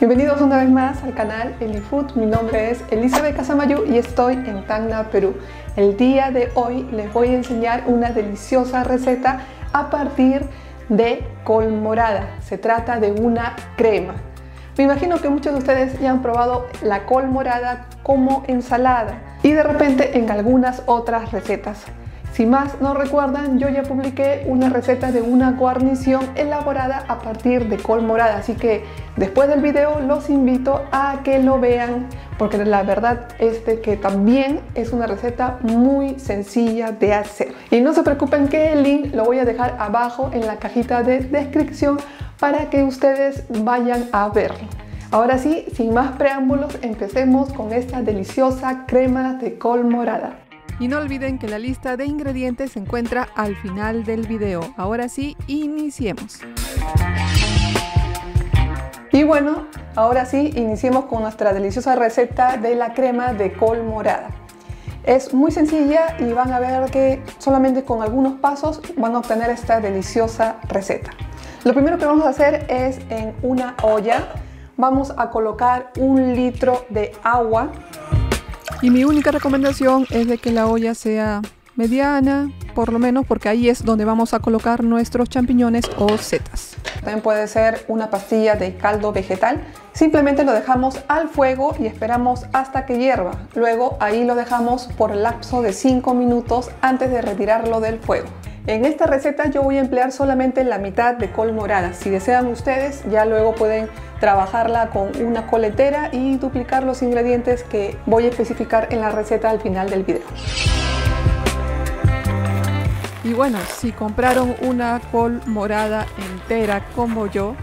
Bienvenidos una vez más al canal Elifood. Mi nombre es Elizabeth Casamayo y estoy en Tacna, Perú. El día de hoy les voy a enseñar una deliciosa receta a partir de col morada. Se trata de una crema. Me imagino que muchos de ustedes ya han probado la col morada como ensalada y de repente en algunas otras recetas. Si más no recuerdan, yo ya publiqué una receta de una guarnición elaborada a partir de col morada, así que después del video los invito a que lo vean, porque la verdad es que también es una receta muy sencilla de hacer. Y no se preocupen que el link lo voy a dejar abajo en la cajita de descripción para que ustedes vayan a verlo. Ahora sí, sin más preámbulos, empecemos con esta deliciosa crema de col morada. Y no olviden que la lista de ingredientes se encuentra al final del video. Ahora sí, iniciemos. Y bueno, ahora sí, iniciemos con nuestra deliciosa receta de la crema de col morada. Es muy sencilla y van a ver que solamente con algunos pasos van a obtener esta deliciosa receta. Lo primero que vamos a hacer es en una olla, vamos a colocar 1 litro de agua. Y mi única recomendación es de que la olla sea mediana, por lo menos, porque ahí es donde vamos a colocar nuestros champiñones o setas. También puede ser una pastilla de caldo vegetal. Simplemente lo dejamos al fuego y esperamos hasta que hierva. Luego ahí lo dejamos por el lapso de 5 minutos antes de retirarlo del fuego. En esta receta yo voy a emplear solamente la mitad de col morada. Si desean ustedes, ya luego pueden trabajarla con una col entera y duplicar los ingredientes que voy a especificar en la receta al final del video. Y bueno, si compraron una col morada entera como yo,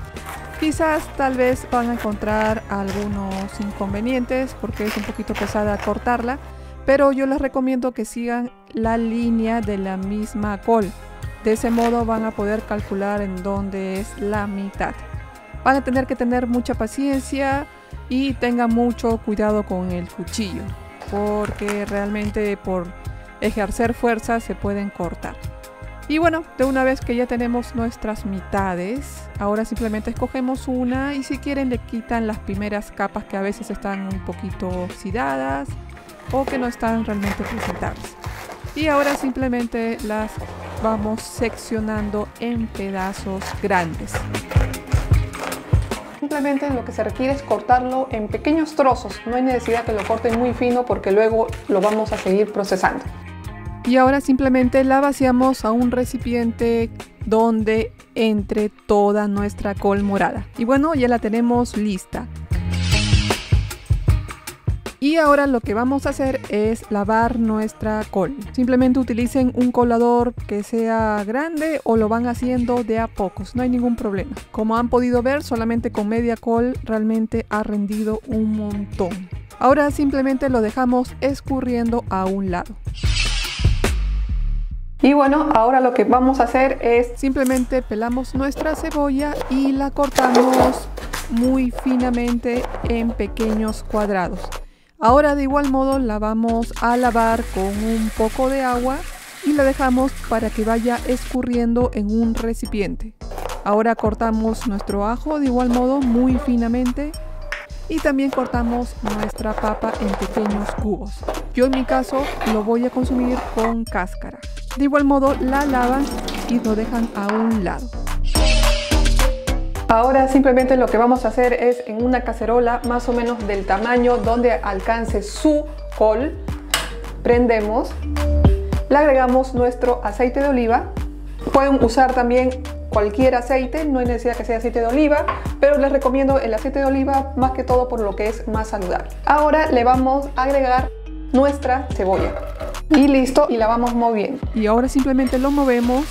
quizás tal vez van a encontrar algunos inconvenientes porque es un poquito pesada cortarla, pero yo les recomiendo que sigan la línea de la misma col. De ese modo van a poder calcular en dónde es la mitad. Van a tener que tener mucha paciencia y tengan mucho cuidado con el cuchillo, porque realmente por ejercer fuerza se pueden cortar. Y bueno, de una vez que ya tenemos nuestras mitades, ahora simplemente escogemos una y si quieren le quitan las primeras capas que a veces están un poquito oxidadas o que no están realmente presentables. Y ahora simplemente las vamos seccionando en pedazos grandes. Simplemente lo que se requiere es cortarlo en pequeños trozos. No hay necesidad que lo corten muy fino porque luego lo vamos a seguir procesando. Y ahora simplemente la vaciamos a un recipiente donde entre toda nuestra col morada. Y bueno, ya la tenemos lista. Y ahora lo que vamos a hacer es lavar nuestra col. Simplemente utilicen un colador que sea grande o lo van haciendo de a pocos, no hay ningún problema. Como han podido ver, solamente con media col realmente ha rendido un montón. Ahora simplemente lo dejamos escurriendo a un lado. Y bueno, ahora lo que vamos a hacer es simplemente pelamos nuestra cebolla y la cortamos muy finamente en pequeños cuadrados. Ahora de igual modo la vamos a lavar con un poco de agua y la dejamos para que vaya escurriendo en un recipiente. Ahora cortamos nuestro ajo de igual modo muy finamente y también cortamos nuestra papa en pequeños cubos. Yo en mi caso lo voy a consumir con cáscara. De igual modo la lavan y lo dejan a un lado. Ahora simplemente lo que vamos a hacer es en una cacerola más o menos del tamaño donde alcance su col, prendemos, le agregamos nuestro aceite de oliva. Pueden usar también cualquier aceite, no hay necesidad que sea aceite de oliva, pero les recomiendo el aceite de oliva más que todo por lo que es más saludable. Ahora le vamos a agregar nuestra cebolla y listo, y la vamos moviendo. Y ahora simplemente lo movemos.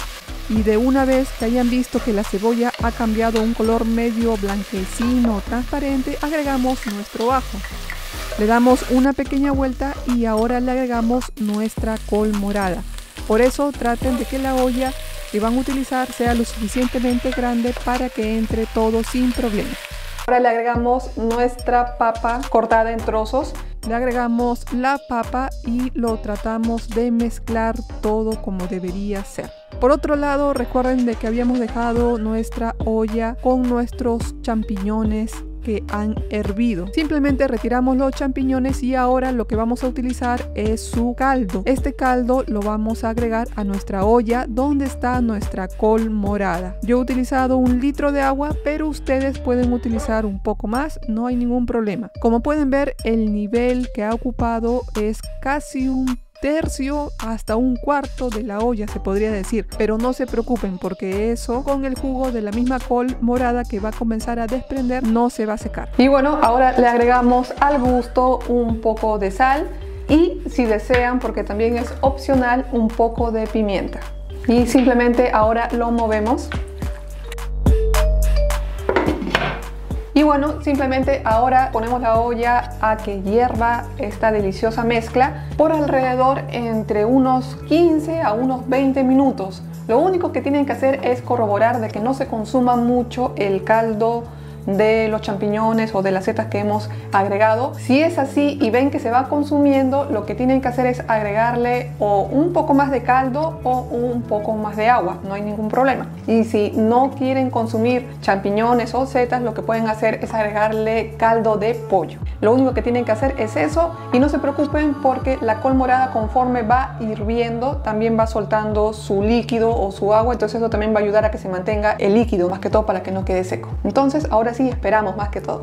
Y de una vez que hayan visto que la cebolla ha cambiado un color medio blanquecino transparente, agregamos nuestro ajo. Le damos una pequeña vuelta y ahora le agregamos nuestra col morada. Por eso traten de que la olla que van a utilizar sea lo suficientemente grande para que entre todo sin problema. Ahora le agregamos nuestra papa cortada en trozos. Le agregamos la papa y lo tratamos de mezclar todo como debería ser. Por otro lado, recuerden de que habíamos dejado nuestra olla con nuestros champiñones que han hervido. Simplemente retiramos los champiñones y ahora lo que vamos a utilizar es su caldo. Este caldo lo vamos a agregar a nuestra olla donde está nuestra col morada. Yo he utilizado 1 litro de agua, pero ustedes pueden utilizar un poco más, no hay ningún problema. Como pueden ver, el nivel que ha ocupado es casi 1/3 hasta 1/4 de la olla, se podría decir, pero no se preocupen porque eso con el jugo de la misma col morada que va a comenzar a desprender no se va a secar. Y bueno, ahora le agregamos al gusto un poco de sal y, si desean, porque también es opcional, un poco de pimienta. Y simplemente ahora lo movemos. Y bueno, simplemente ahora ponemos la olla a que hierva esta deliciosa mezcla por alrededor entre unos 15 a unos 20 minutos. Lo único que tienen que hacer es corroborar de que no se consuma mucho el caldo de los champiñones o de las setas que hemos agregado. Si es así y ven que se va consumiendo, lo que tienen que hacer es agregarle o un poco más de caldo o un poco más de agua, no hay ningún problema. Y si no quieren consumir champiñones o setas, lo que pueden hacer es agregarle caldo de pollo. Lo único que tienen que hacer es eso, y no se preocupen porque la col morada, conforme va hirviendo, también va soltando su líquido o su agua, entonces eso también va a ayudar a que se mantenga el líquido, más que todo para que no quede seco. Entonces ahora sí, esperamos más que todo.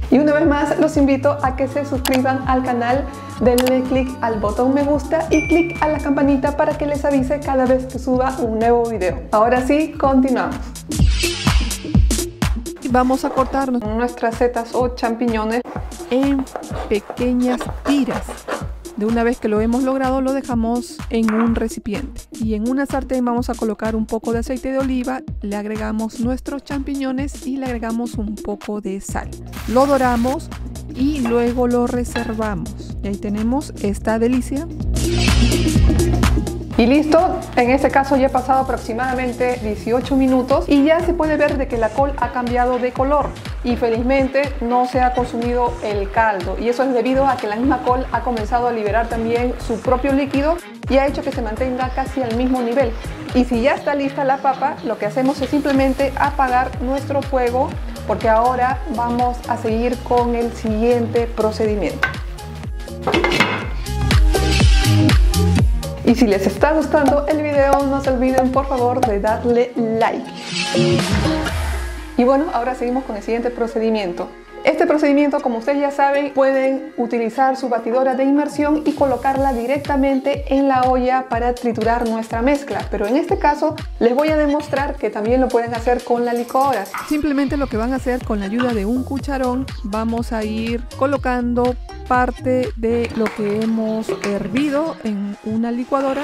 Y una vez más los invito a que se suscriban al canal, denle clic al botón me gusta y clic a la campanita para que les avise cada vez que suba un nuevo video. Ahora sí, continuamos. Vamos a cortar nuestras setas o champiñones en pequeñas tiras. De una vez que lo hemos logrado, lo dejamos en un recipiente y en una sartén vamos a colocar un poco de aceite de oliva, le agregamos nuestros champiñones y le agregamos un poco de sal. Lo doramos y luego lo reservamos. Y ahí tenemos esta delicia. Y listo, en este caso ya ha pasado aproximadamente 18 minutos y ya se puede ver de que la col ha cambiado de color y felizmente no se ha consumido el caldo, y eso es debido a que la misma col ha comenzado a liberar también su propio líquido y ha hecho que se mantenga casi al mismo nivel. Y si ya está lista la papa, lo que hacemos es simplemente apagar nuestro fuego porque ahora vamos a seguir con el siguiente procedimiento. Y si les está gustando el video, no se olviden por favor de darle like. Y bueno, ahora seguimos con el siguiente procedimiento. Este procedimiento, como ustedes ya saben, pueden utilizar su batidora de inmersión y colocarla directamente en la olla para triturar nuestra mezcla. Pero en este caso les voy a demostrar que también lo pueden hacer con la licuadora. Simplemente lo que van a hacer con la ayuda de un cucharón, vamos a ir colocando parte de lo que hemos hervido en una licuadora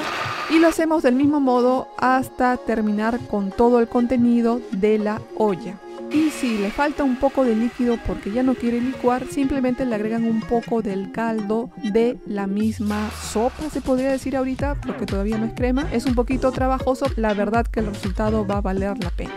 y lo hacemos del mismo modo hasta terminar con todo el contenido de la olla. Y si le falta un poco de líquido porque ya no quiere licuar, simplemente le agregan un poco del caldo de la misma sopa, se podría decir ahorita, porque todavía no es crema. Es un poquito trabajoso, la verdad que el resultado va a valer la pena.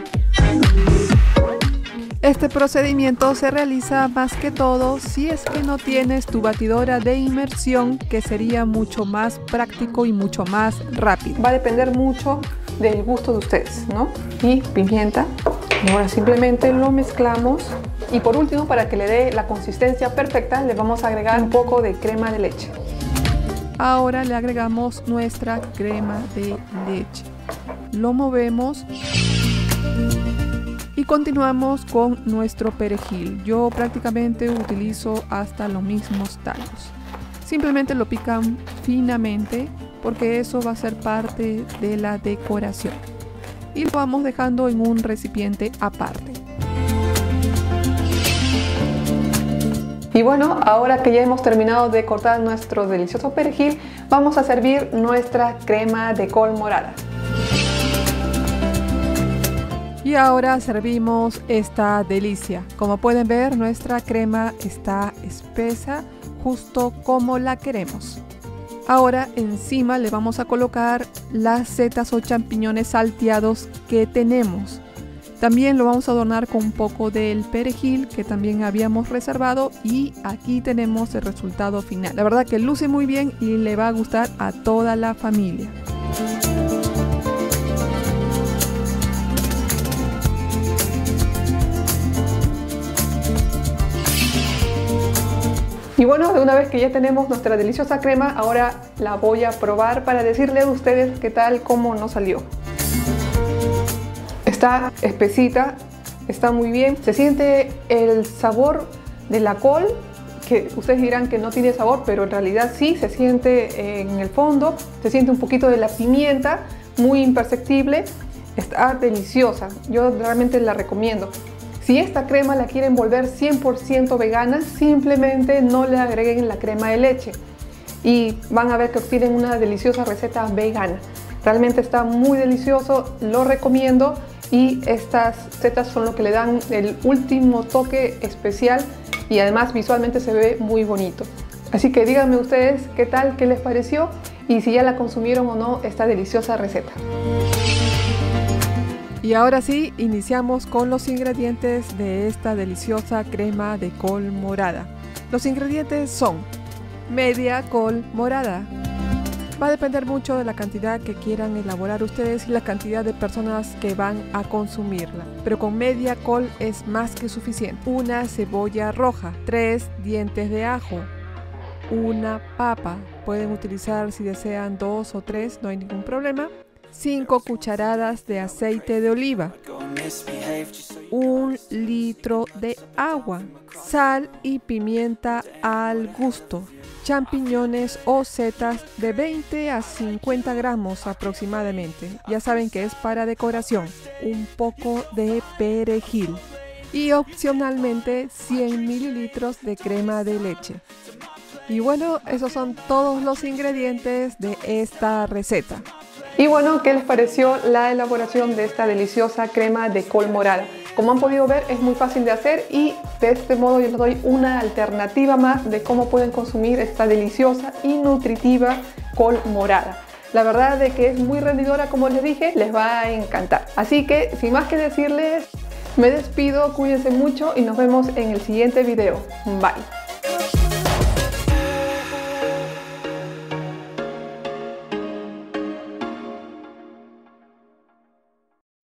Este procedimiento se realiza más que todo si es que no tienes tu batidora de inmersión, que sería mucho más práctico y mucho más rápido. Va a depender mucho del gusto de ustedes, ¿no? Y pimienta. Y ahora simplemente lo mezclamos. Y por último, para que le dé la consistencia perfecta, le vamos a agregar un poco de crema de leche. Ahora le agregamos nuestra crema de leche. Lo movemos. Y continuamos con nuestro perejil. Yo prácticamente utilizo hasta los mismos tallos. Simplemente lo pican finamente porque eso va a ser parte de la decoración. Y lo vamos dejando en un recipiente aparte. Y bueno, ahora que ya hemos terminado de cortar nuestro delicioso perejil, vamos a servir nuestra crema de col morada. Y ahora servimos esta delicia. Como pueden ver, nuestra crema está espesa, justo como la queremos. Ahora encima le vamos a colocar las setas o champiñones salteados que tenemos. También lo vamos a adornar con un poco del perejil que también habíamos reservado, y aquí tenemos el resultado final. La verdad que luce muy bien y le va a gustar a toda la familia. Y bueno, de una vez que ya tenemos nuestra deliciosa crema, ahora la voy a probar para decirles a ustedes qué tal, cómo nos salió. Está espesita, está muy bien, se siente el sabor de la col, que ustedes dirán que no tiene sabor, pero en realidad sí, se siente en el fondo, se siente un poquito de la pimienta, muy imperceptible, está deliciosa, yo realmente la recomiendo. Si esta crema la quieren volver 100% vegana, simplemente no le agreguen la crema de leche y van a ver que obtienen una deliciosa receta vegana. Realmente está muy delicioso, lo recomiendo. Y estas setas son lo que le dan el último toque especial y además visualmente se ve muy bonito. Así que díganme ustedes qué tal, qué les pareció y si ya la consumieron o no esta deliciosa receta. Y ahora sí, iniciamos con los ingredientes de esta deliciosa crema de col morada. Los ingredientes son media col morada. Va a depender mucho de la cantidad que quieran elaborar ustedes y la cantidad de personas que van a consumirla. Pero con media col es más que suficiente. Una cebolla roja, 3 dientes de ajo, una papa. Pueden utilizar si desean 2 o 3, no hay ningún problema. 5 cucharadas de aceite de oliva. 1 litro de agua. Sal y pimienta al gusto. Champiñones o setas de 20 a 50 gramos aproximadamente. Ya saben que es para decoración. Un poco de perejil. Y opcionalmente 100 mililitros de crema de leche. Y bueno, esos son todos los ingredientes de esta receta. Y bueno, ¿qué les pareció la elaboración de esta deliciosa crema de col morada? Como han podido ver, es muy fácil de hacer y de este modo yo les doy una alternativa más de cómo pueden consumir esta deliciosa y nutritiva col morada. La verdad es que es muy rendidora, como les dije, les va a encantar. Así que, sin más que decirles, me despido, cuídense mucho y nos vemos en el siguiente video. Bye.